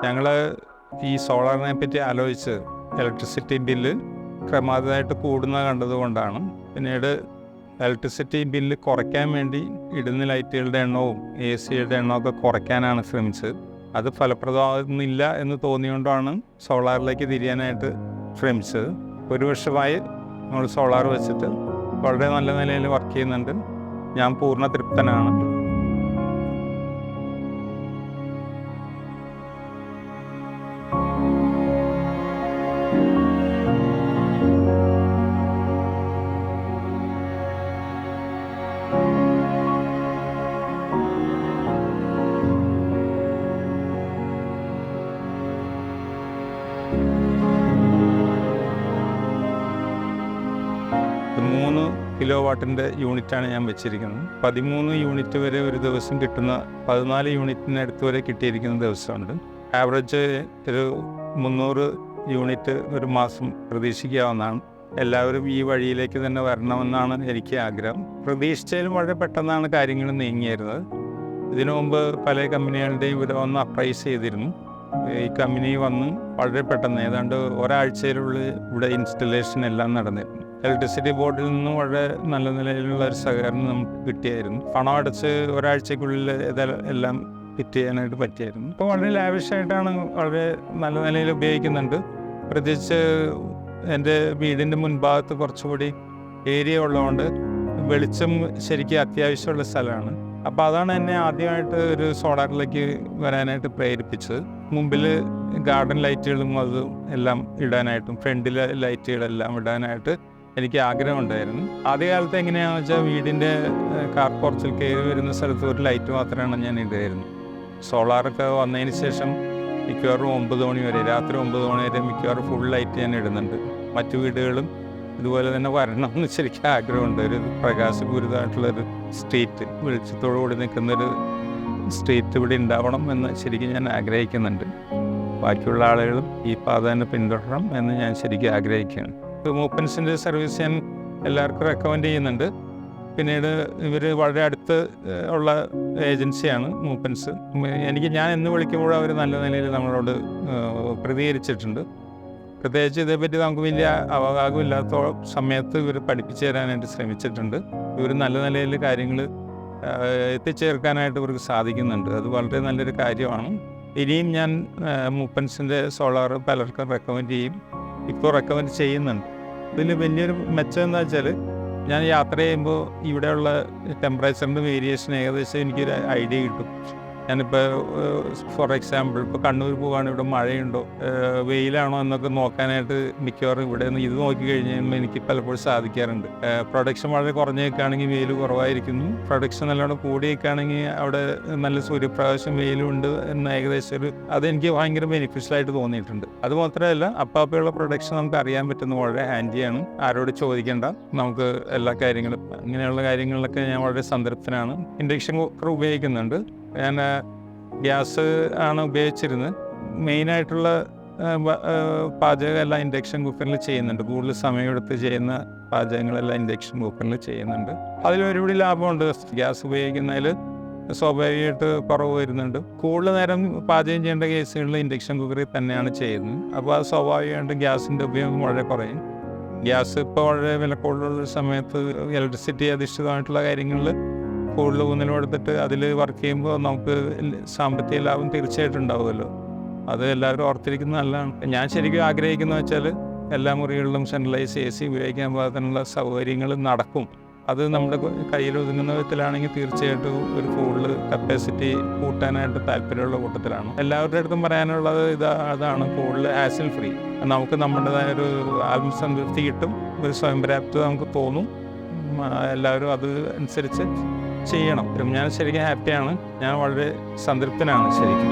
ഞങ്ങൾ ഈ സോളാറിനെ പറ്റി ആലോചിച്ച് ഇലക്ട്രിസിറ്റി ബില്ല് ക്രമാതീതമായിട്ട് കൂടുന്നത് കണ്ടതുകൊണ്ടാണ് പിന്നീട് ഇലക്ട്രിസിറ്റി ബില്ല് കുറയ്ക്കാൻ വേണ്ടി ഇടുന്ന ലൈറ്റുകളുടെ എണ്ണവും AC-യുടെ എണ്ണമൊക്കെ കുറയ്ക്കാനാണ് ശ്രമിച്ചത്. അത് ഫലപ്രദമാകുന്നില്ല എന്ന് തോന്നിയുകൊണ്ടാണ് സോളാറിലേക്ക് തിരിയാനായിട്ട് ശ്രമിച്ചത്. 1 വർഷമായി നമ്മൾ സോളാർ വെച്ചിട്ട് വളരെ നല്ല നിലയിൽ വർക്ക് ചെയ്യുന്നുണ്ട്. ഞാൻ പൂർണ്ണ തൃപ്തനാണ്. ഇത് 3 കിലോവാട്ടിൻ്റെ യൂണിറ്റാണ് ഞാൻ വെച്ചിരിക്കുന്നത്. 13 യൂണിറ്റ് വരെ ഒരു ദിവസം കിട്ടുന്ന 14 യൂണിറ്റിനടുത്ത് വരെ കിട്ടിയിരിക്കുന്ന ദിവസമുണ്ട്. ആവറേജ് ഒരു 300 യൂണിറ്റ് ഒരു മാസം പ്രതീക്ഷിക്കാവുന്നതാണ്. എല്ലാവരും ഈ വഴിയിലേക്ക് തന്നെ വരണമെന്നാണ് എനിക്ക് ആഗ്രഹം. പ്രതീക്ഷിച്ചതിലും വളരെ പെട്ടെന്നാണ് കാര്യങ്ങൾ നീങ്ങിയിരുന്നത്. ഇതിനു മുമ്പ് പല കമ്പനികളുടെയും ഇവിടെ വന്ന് അപ്രൈസ് ചെയ്തിരുന്നു. ഈ കമ്പനി വന്ന് വളരെ പെട്ടെന്ന് ഏതാണ്ട് ഒരാഴ്ചയിലുള്ളിൽ ഇവിടെ ഇൻസ്റ്റലേഷൻ എല്ലാം നടന്നിരുന്നു. ഇലക്ട്രിസിറ്റി ബോർഡിൽ നിന്നും വളരെ നല്ല നിലയിലുള്ള ഒരു സഹകരണം നമുക്ക് കിട്ടിയായിരുന്നു. പണം അടച്ച് ഒരാഴ്ചക്കുള്ളിൽ എല്ലാം ഫിറ്റ് ചെയ്യാനായിട്ട് പറ്റിയായിരുന്നു. ഇപ്പോൾ വളരെ ലാവിഷായിട്ടാണ് വളരെ നല്ല നിലയിൽ ഉപയോഗിക്കുന്നുണ്ട്. പ്രത്യേകിച്ച് എൻ്റെ വീടിൻ്റെ മുൻഭാഗത്ത് കുറച്ചുകൂടി ഏരിയ ഉള്ളതുകൊണ്ട് വെളിച്ചം ശരിക്കും അത്യാവശ്യമുള്ള സ്ഥലമാണ്. അപ്പോൾ അതാണ് എന്നെ ആദ്യമായിട്ട് ഒരു സോളാറിലേക്ക് വരാനായിട്ട് പ്രേരിപ്പിച്ചത്. മുമ്പിൽ ഗാർഡൻ ലൈറ്റുകളും അതും എല്ലാം ഇടാനായിട്ടും ഫ്രണ്ടിലെ ലൈറ്റുകളെല്ലാം ഇടാനായിട്ട് എനിക്ക് ആഗ്രഹമുണ്ടായിരുന്നു. ആദ്യകാലത്ത് എങ്ങനെയാണെന്ന് വെച്ചാൽ വീടിൻ്റെ കാർ പോർച്ചിൽ കയറി വരുന്ന സ്ഥലത്ത് ഒരു ലൈറ്റ് മാത്രമാണ് ഞാൻ ഇടുമായിരുന്നു. സോളാറൊക്കെ വന്നതിന് ശേഷം മിക്കവാറും 9 മണി വരെ, രാത്രി 9 മണി വരെ മിക്കവാറും ഫുൾ ലൈറ്റ് ഞാൻ ഇടുന്നുണ്ട്. മറ്റു വീടുകളും ഇതുപോലെ തന്നെ വരണം എന്ന് ശരിക്കും ആഗ്രഹമുണ്ട്. ഒരു പ്രകാശപൂരിതമായിട്ടുള്ളൊരു സ്ട്രീറ്റ്, വെളിച്ചത്തോടു കൂടി നിൽക്കുന്നൊരു സ്ട്രീറ്റ് ഇവിടെ ഉണ്ടാവണം എന്ന് ശരിക്കും ഞാൻ ആഗ്രഹിക്കുന്നുണ്ട്. ബാക്കിയുള്ള ആളുകളും ഈ പാത തന്നെ പിന്തുടരണം എന്ന് ഞാൻ ശരിക്കും ആഗ്രഹിക്കുകയാണ്. മൂപ്പൻസിൻ്റെ സർവീസ് ഞാൻ എല്ലാവർക്കും റെക്കമെൻഡ് ചെയ്യുന്നുണ്ട്. പിന്നീട് ഇവർ വളരെ അടുത്ത് ഉള്ള ഏജൻസിയാണ് മൂപ്പൻസ്. ഞാൻ എന്ന് വിളിക്കുമ്പോഴും അവർ നല്ല നിലയിൽ നമ്മളോട് പ്രതികരിച്ചിട്ടുണ്ട്. പ്രത്യേകിച്ച് ഇതേപ്പറ്റി നമുക്ക് വലിയ അവഗാഹമില്ലാത്ത സമയത്ത് ഇവർ പഠിപ്പിച്ചു തരാനായിട്ട് ശ്രമിച്ചിട്ടുണ്ട്. ഇവർ നല്ല നിലയിൽ കാര്യങ്ങൾ എത്തിച്ചേർക്കാനായിട്ട് ഇവർക്ക് സാധിക്കുന്നുണ്ട്. അത് വളരെ നല്ലൊരു കാര്യമാണ്. ഇനിയും ഞാൻ മൂപ്പൻസിൻ്റെ സോളാർ പലർക്കും റെക്കമെൻഡ് ചെയ്യും, ഇപ്പോൾ റെക്കമെൻഡ് ചെയ്യുന്നുണ്ട്. ഇതിൽ വലിയൊരു മെച്ചം എന്താ വെച്ചാൽ, ഞാൻ യാത്ര ചെയ്യുമ്പോൾ ഇവിടെയുള്ള ടെമ്പറേച്ചറിൻ്റെ വേരിയേഷൻ ഏകദേശം എനിക്കൊരു ഐഡിയ കിട്ടും. ഞാനിപ്പോൾ ഫോർ എക്സാമ്പിൾ ഇപ്പോൾ കണ്ണൂർ പോവുകയാണ്, ഇവിടെ മഴയുണ്ടോ വെയിലാണോ എന്നൊക്കെ നോക്കാനായിട്ട് മിക്കവാറും ഇവിടെ നിന്ന് ഇത് നോക്കി കഴിഞ്ഞ് കഴിയുമ്പോൾ എനിക്ക് പലപ്പോഴും സാധിക്കാറുണ്ട്. പ്രൊഡക്ഷൻ വളരെ കുറഞ്ഞേക്കാണെങ്കിൽ വെയിൽ കുറവായിരിക്കുന്നു, പ്രൊഡക്ഷൻ നല്ലോണം കൂടിയേക്കാണെങ്കിൽ അവിടെ നല്ല സൂര്യപ്രകാശം വെയിലും ഉണ്ട് എന്ന ഏകദേശം അതെനിക്ക് ഭയങ്കര ബെനിഫിഷ്യലായിട്ട് തോന്നിയിട്ടുണ്ട്. അതുമാത്രമല്ല, അപ്പാപ്പയുള്ള പ്രൊഡക്ഷൻ നമുക്ക് അറിയാൻ പറ്റുന്ന വളരെ ഹാൻഡിയാണ്. ആരോട് ചോദിക്കേണ്ട, നമുക്ക് എല്ലാ കാര്യങ്ങളും ഇങ്ങനെയുള്ള കാര്യങ്ങളിലൊക്കെ ഞാൻ വളരെ സംതൃപ്തനാണ്. ഇൻഡക്ഷൻ കുക്കർ ഉപയോഗിക്കുന്നുണ്ട്. ഞാൻ ഗ്യാസ് ആണ് ഉപയോഗിച്ചിരുന്നത്. മെയിനായിട്ടുള്ള പാചകമെല്ലാം ഇൻഡക്ഷൻ കുക്കറിൽ ചെയ്യുന്നുണ്ട്. കൂടുതൽ സമയമെടുത്ത് ചെയ്യുന്ന പാചകങ്ങളെല്ലാം ഇൻഡക്ഷൻ കുക്കറിൽ ചെയ്യുന്നുണ്ട്. അതിലൊരുപടി ലാഭമുണ്ട്. ഗ്യാസ് ഉപയോഗിക്കുന്നതിൽ സ്വാഭാവികമായിട്ട് കുറവ് വരുന്നുണ്ട്. കൂടുതൽ നേരം പാചകം ചെയ്യേണ്ട കേസുകളിൽ ഇൻഡക്ഷൻ കുക്കറിൽ തന്നെയാണ് ചെയ്യുന്നത്. അപ്പോൾ അത് സ്വാഭാവികമായിട്ടും ഗ്യാസിൻ്റെ ഉപയോഗം വളരെ കുറയും. ഗ്യാസ് ഇപ്പോൾ വളരെ വില കൂടുതലുള്ള സമയത്ത് ഇലക്ട്രിസിറ്റി അധിഷ്ഠിതമായിട്ടുള്ള കാര്യങ്ങളിൽ കൂടുതൽ ഊന്നലെടുത്തിട്ട് അതിൽ വർക്ക് ചെയ്യുമ്പോൾ നമുക്ക് സാമ്പത്തിക ലാഭം തീർച്ചയായിട്ടും ഉണ്ടാവുമല്ലോ. അത് എല്ലാവരും ഓർത്തിരിക്കുന്നത് നല്ലതാണ്. ഞാൻ ശരിക്കും ആഗ്രഹിക്കുന്നത് വെച്ചാൽ എല്ലാ മുറികളിലും സെൻട്രലൈസ് AC ഉപയോഗിക്കാൻ പാകത്തിനുള്ള സൗകര്യങ്ങൾ നടക്കും. അത് നമ്മുടെ കയ്യിൽ ഒതുങ്ങുന്ന വിധത്തിലാണെങ്കിൽ തീർച്ചയായിട്ടും ഒരു കൂടുതൽ കപ്പാസിറ്റി കൂട്ടാനായിട്ട് താല്പര്യമുള്ള കൂട്ടത്തിലാണ്. എല്ലാവരുടെ അടുത്തും പറയാനുള്ളത് അതാണ്, കൂടുതൽ ഹാസിൽ ഫ്രീ. നമുക്ക് നമ്മുടേതായ ഒരു ആത്മസംതൃപ്തി കിട്ടും, ഒരു സ്വയം പര്യാപ്തത നമുക്ക് തോന്നും. എല്ലാവരും അത് അനുസരിച്ച് ചെയ്യണം. ഞാൻ ശരിക്കും ഹാപ്പിയാണ്. ഞാൻ വളരെ സംതൃപ്തനാണ് ശരിക്കും.